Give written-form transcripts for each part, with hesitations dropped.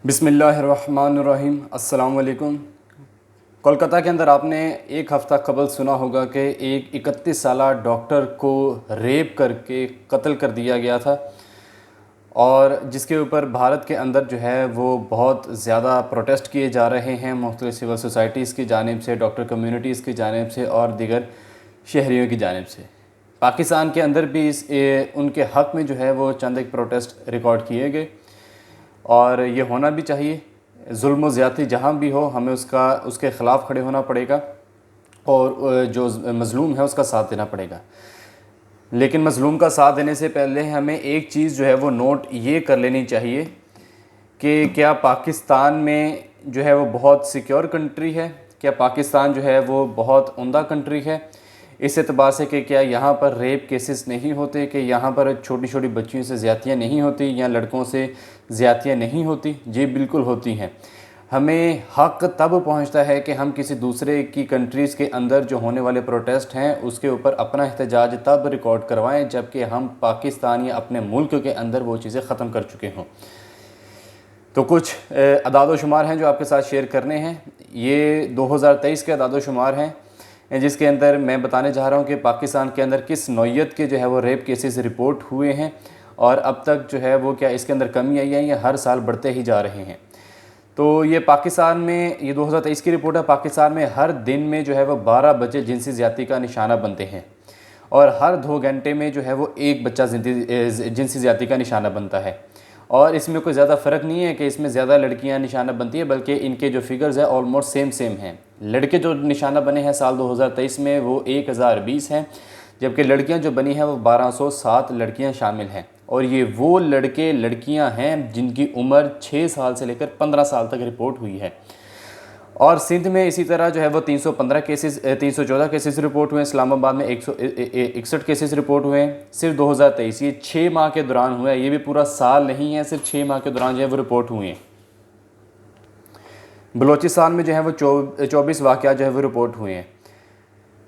بسم اللہ الرحمن الرحیم۔ السلام علیکم۔ کولکتہ کے اندر آپ نے ایک ہفتہ قبل سنا ہوگا کہ ایک 31 سالہ ڈاکٹر کو ریپ کر کے قتل کر دیا گیا تھا، اور جس کے اوپر بھارت کے اندر جو ہے وہ بہت زیادہ پروٹیسٹ کیے جا رہے ہیں مختلف سول سوسائٹیز کی جانب سے، ڈاکٹر کمیونٹیز کی جانب سے اور دیگر شہریوں کی جانب سے۔ پاکستان کے اندر بھی ان کے حق میں جو ہے وہ چند ایک پروٹیسٹ ریکارڈ کیے گئے، اور یہ ہونا بھی چاہیے۔ ظلم و زیادتی جہاں بھی ہو ہمیں اس کے خلاف کھڑے ہونا پڑے گا، اور جو مظلوم ہے اس کا ساتھ دینا پڑے گا۔ لیکن مظلوم کا ساتھ دینے سے پہلے ہمیں ایک چیز جو ہے وہ نوٹ یہ کر لینی چاہیے کہ کیا پاکستان میں جو ہے وہ بہت سیکیور کنٹری ہے، کیا پاکستان جو ہے وہ بہت عمدہ کنٹری ہے، اس اعتبار سے کہ کیا یہاں پر ریپ کیسز نہیں ہوتے، کہ یہاں پر چھوٹی چھوٹی بچیوں سے زیادتیاں نہیں ہوتی یا لڑکوں سے زیادتیاں نہیں ہوتی؟ جی بالکل ہوتی ہیں۔ ہمیں حق تب پہنچتا ہے کہ ہم کسی دوسرے کی کنٹریز کے اندر جو ہونے والے پروٹیسٹ ہیں اس کے اوپر اپنا احتجاج تب ریکارڈ کروائیں جبکہ ہم پاکستان یا اپنے ملک کے اندر وہ چیزیں ختم کر چکے ہوں۔ تو کچھ اعداد و شمار ہیں جو آپ کے ساتھ شیئر کرنے ہیں۔ یہ 2023 کے اعداد و شمار ہیں جس کے اندر میں بتانے جا رہا ہوں کہ پاکستان کے اندر کس نوعیت کے جو ہے وہ ریپ کیسز رپورٹ ہوئے ہیں، اور اب تک جو ہے وہ کیا اس کے اندر کمی آئی ہے یا ہر سال بڑھتے ہی جا رہے ہیں۔ تو یہ پاکستان میں یہ 2023 کی رپورٹ ہے۔ پاکستان میں ہر دن میں جو ہے وہ 12 بچے جنسی زیادتی کا نشانہ بنتے ہیں، اور ہر 2 گھنٹے میں جو ہے وہ ایک بچہ جنسی زیادتی کا نشانہ بنتا ہے۔ اور اس میں کوئی زیادہ فرق نہیں ہے کہ اس میں زیادہ لڑکیاں نشانہ بنتی ہیں، بلکہ ان کے جو فگرز ہیں آلموسٹ سیم ہیں۔ لڑکے جو نشانہ بنے ہیں سال 2023 میں وہ 1020 ہیں، جبکہ لڑکیاں جو بنی ہیں وہ 1207 لڑکیاں شامل ہیں، اور یہ وہ لڑکے لڑکیاں ہیں جن کی عمر 6 سال سے لے کر 15 سال تک رپورٹ ہوئی ہے۔ اور سندھ میں اسی طرح جو ہے وہ 314 کیسز رپورٹ ہوئے ہیں، اسلام آباد میں 161 کیسز رپورٹ ہوئے ہیں صرف 2023۔ یہ 6 ماہ کے دوران ہوئے ہیں، یہ بھی پورا سال نہیں ہے، صرف 6 ماہ کے دوران جو ہے وہ رپورٹ ہوئے ہیں۔ بلوچستان میں جو ہے وہ 24 واقعات جو ہے وہ رپورٹ ہوئے ہیں۔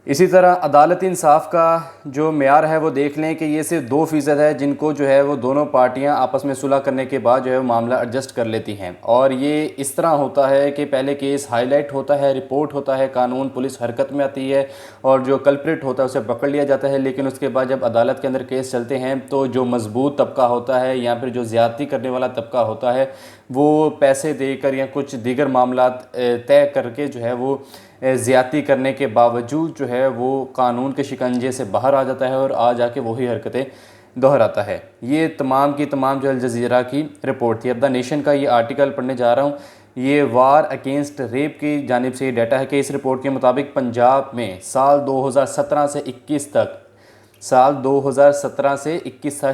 اسی طرح عدالت انصاف کا جو معیار ہے وہ دیکھ لیں کہ یہ صرف 2% ہے جن کو جو ہے وہ دونوں پارٹیاں آپس میں صلح کرنے کے بعد جو ہے وہ معاملہ ایڈجسٹ کر لیتی ہیں، اور یہ اس طرح ہوتا ہے کہ پہلے کیس ہائی لائٹ ہوتا ہے، رپورٹ ہوتا ہے، قانون پولیس حرکت میں آتی ہے اور جو کلپریٹ ہوتا ہے اسے پکڑ لیا جاتا ہے، لیکن اس کے بعد جب عدالت کے اندر کیس چلتے ہیں تو جو مضبوط طبقہ ہوتا ہے یا پھر جو زیادتی کرنے والا طبقہ ہوتا ہے وہ پیسے دے کر یا کچھ دیگر معاملات طے کر کے جو ہے وہ زیادتی کرنے کے باوجود جو ہے وہ قانون کے شکنجے سے باہر آ جاتا ہے اور آ جا کے وہی حرکتیں دہراتا ہے۔ یہ تمام کی تمام جو الجزیرہ کی رپورٹ تھی۔ اب دا نیشن کا یہ آرٹیکل پڑھنے جا رہا ہوں۔ یہ وار اگینسٹ ریپ کی جانب سے یہ ڈیٹا ہے کہ اس رپورٹ کے مطابق پنجاب میں سال 2017 سے 21 تک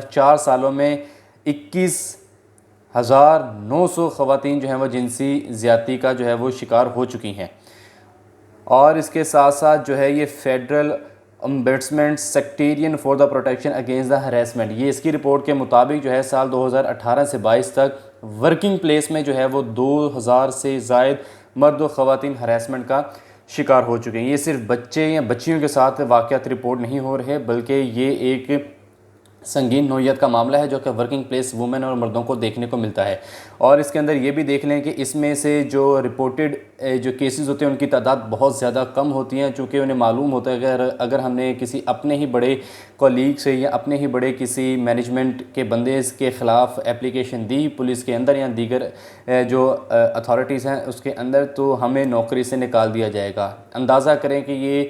4 سالوں میں 21,900 خواتین جو ہیں وہ جنسی زیادتی کا جو ہے وہ شکار ہو چکی ہیں، اور اس کے ساتھ ساتھ جو ہے یہ federal ombudsman secretariat for the protection against the harassment, یہ اس کی رپورٹ کے مطابق جو ہے سال 2018 سے 22 تک ورکنگ پلیس میں جو ہے وہ 2000 سے زائد مرد و خواتین ہریسمنٹ کا شکار ہو چکے ہیں۔ یہ صرف بچے یا بچیوں کے ساتھ واقعات رپورٹ نہیں ہو رہے، بلکہ یہ ایک سنگین نوعیت کا معاملہ ہے جو کہ ورکنگ پلیس وومن اور مردوں کو دیکھنے کو ملتا ہے۔ اور اس کے اندر یہ بھی دیکھ لیں کہ اس میں سے جو رپورٹڈ جو کیسز ہوتے ہیں ان کی تعداد بہت زیادہ کم ہوتی ہیں، چونکہ انہیں معلوم ہوتا ہے کہ اگر ہم نے کسی اپنے ہی بڑے کولیگ سے یا اپنے ہی بڑے کسی مینجمنٹ کے بندے کے خلاف اپلیکیشن دی پولیس کے اندر یا دیگر جو اتھارٹیز ہیں اس کے اندر، تو ہمیں نوکری سے نکال دیا جائے گا۔ اندازہ کریں کہ یہ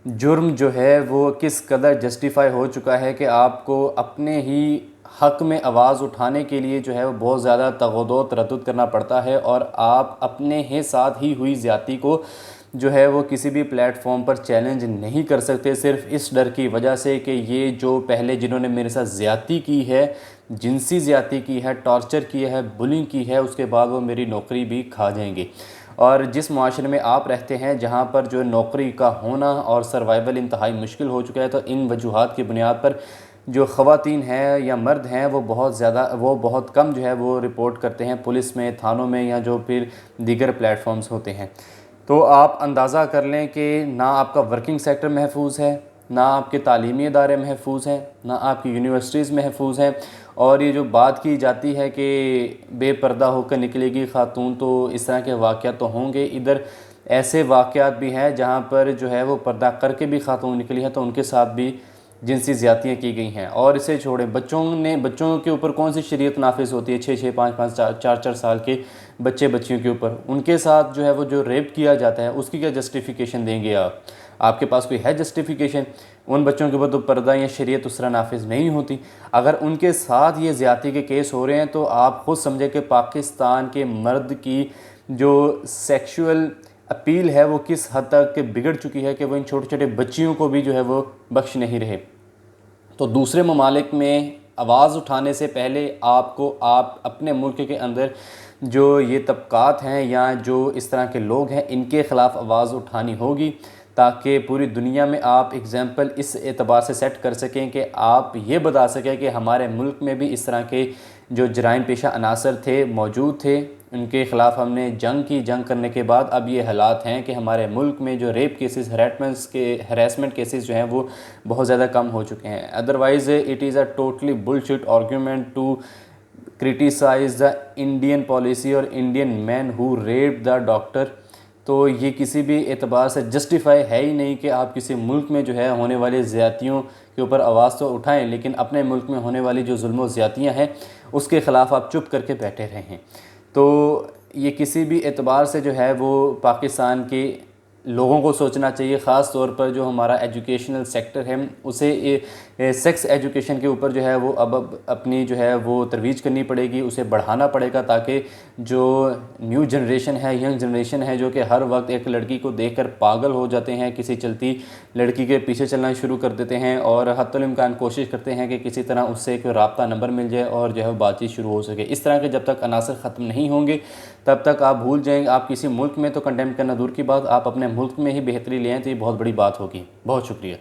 جرم جو ہے وہ کس قدر جسٹیفائی ہو چکا ہے کہ آپ کو اپنے ہی حق میں آواز اٹھانے کے لیے جو ہے وہ بہت زیادہ تغود و تردد کرنا پڑتا ہے، اور آپ اپنے ہی ساتھ ہی ہوئی زیادتی کو جو ہے وہ کسی بھی پلیٹ فارم پر چیلنج نہیں کر سکتے، صرف اس ڈر کی وجہ سے کہ یہ جو پہلے جنہوں نے میرے ساتھ زیادتی کی ہے، جنسی زیادتی کی ہے، ٹارچر کی ہے، بلنگ کی ہے، اس کے بعد وہ میری نوکری بھی کھا جائیں گے۔ اور جس معاشرے میں آپ رہتے ہیں جہاں پر جو نوکری کا ہونا اور سروائیول انتہائی مشکل ہو چکا ہے، تو ان وجوہات کی بنیاد پر جو خواتین ہیں یا مرد ہیں وہ بہت کم جو ہے وہ رپورٹ کرتے ہیں پولیس میں، تھانوں میں، یا جو پھر دیگر پلیٹ فارمز ہوتے ہیں۔ تو آپ اندازہ کر لیں کہ نہ آپ کا ورکنگ سیکٹر محفوظ ہے، نہ آپ کے تعلیمی ادارے محفوظ ہیں، نہ آپ کی یونیورسٹیز محفوظ ہیں، اور یہ جو بات کی جاتی ہے کہ بے پردہ ہو کر نکلے گی خاتون، تو اس طرح کے واقعات تو ہوں گے، ادھر ایسے واقعات بھی ہیں جہاں پر جو ہے وہ پردہ کر کے بھی خاتون نکلی ہے تو ان کے ساتھ بھی جنسی زیادتیاں کی گئی ہیں۔ اور اسے چھوڑیں، بچوں کے اوپر کون سی شریعت نافذ ہوتی ہے؟ 6 5 4 سال کے بچیوں کے اوپر، ان کے ساتھ جو ہے وہ جو ریپ کیا جاتا ہے اس کی کیا جسٹیفیکیشن دیں گے آپ کے پاس کوئی ہے جسٹیفیکیشن؟ ان بچوں کے اوپر تو پردہ یا شریعت اس طرح نافذ نہیں ہوتی۔ اگر ان کے ساتھ یہ زیادتی کے کیس ہو رہے ہیں تو آپ خود سمجھیں کہ پاکستان کے مرد کی جو سیکشول اپیل ہے وہ کس حد تک بگڑ چکی ہے کہ وہ ان چھوٹے چھوٹے بچیوں کو بھی جو ہے وہ بخش نہیں رہے۔ تو دوسرے ممالک میں آواز اٹھانے سے پہلے آپ اپنے ملک کے اندر جو یہ طبقات ہیں یا جو اس طرح کے لوگ ہیں ان کے خلاف آواز اٹھانی ہوگی، تاکہ پوری دنیا میں آپ اگزامپل اس اعتبار سے سیٹ کر سکیں کہ آپ یہ بتا سکیں کہ ہمارے ملک میں بھی اس طرح کے جو جرائم پیشہ عناصر تھے موجود تھے، ان کے خلاف ہم نے جنگ کرنے کے بعد اب یہ حالات ہیں کہ ہمارے ملک میں جو ریپ کیسز، ہراسمنٹ کیسز جو ہیں وہ بہت زیادہ کم ہو چکے ہیں۔ Otherwise it is a totally bullshit argument to criticize the Indian policy اور Indian man who raped the doctor۔ تو یہ کسی بھی اعتبار سے جسٹیفائی ہے ہی نہیں کہ آپ کسی ملک میں جو ہے ہونے والی زیادتیوں کے اوپر آواز تو اٹھائیں، لیکن اپنے ملک میں ہونے والی جو ظلم و زیادتیاں ہیں اس کے خلاف آپ چپ کر کے بیٹھے رہے ہیں۔ تو یہ کسی بھی اعتبار سے جو ہے وہ پاکستان کے لوگوں کو سوچنا چاہیے، خاص طور پر جو ہمارا ایجوکیشنل سیکٹر ہے اسے سیکس ایجوکیشن کے اوپر جو ہے وہ اب اپنی جو ہے وہ ترویج کرنی پڑے گی، اسے بڑھانا پڑے گا، تاکہ جو نیو جنریشن ہے، ینگ جنریشن ہے، جو کہ ہر وقت ایک لڑکی کو دیکھ کر پاگل ہو جاتے ہیں، کسی چلتی لڑکی کے پیچھے چلنا شروع کر دیتے ہیں اور حتی الامکان کوشش کرتے ہیں کہ کسی طرح اس سے کوئی رابطہ نمبر مل جائے اور جو ہے وہ بات چیت شروع ہو سکے۔ اس طرح کے جب تک عناصر ختم نہیں ہوں گے تب تک آپ بھول جائیں گے، آپ کسی ملک میں تو کنڈیم کرنا دور کی بات، آپ اپنے ملک میں ہی بہتری لے آئیں تو یہ بہت بڑی بات ہوگی۔ بہت شکریہ۔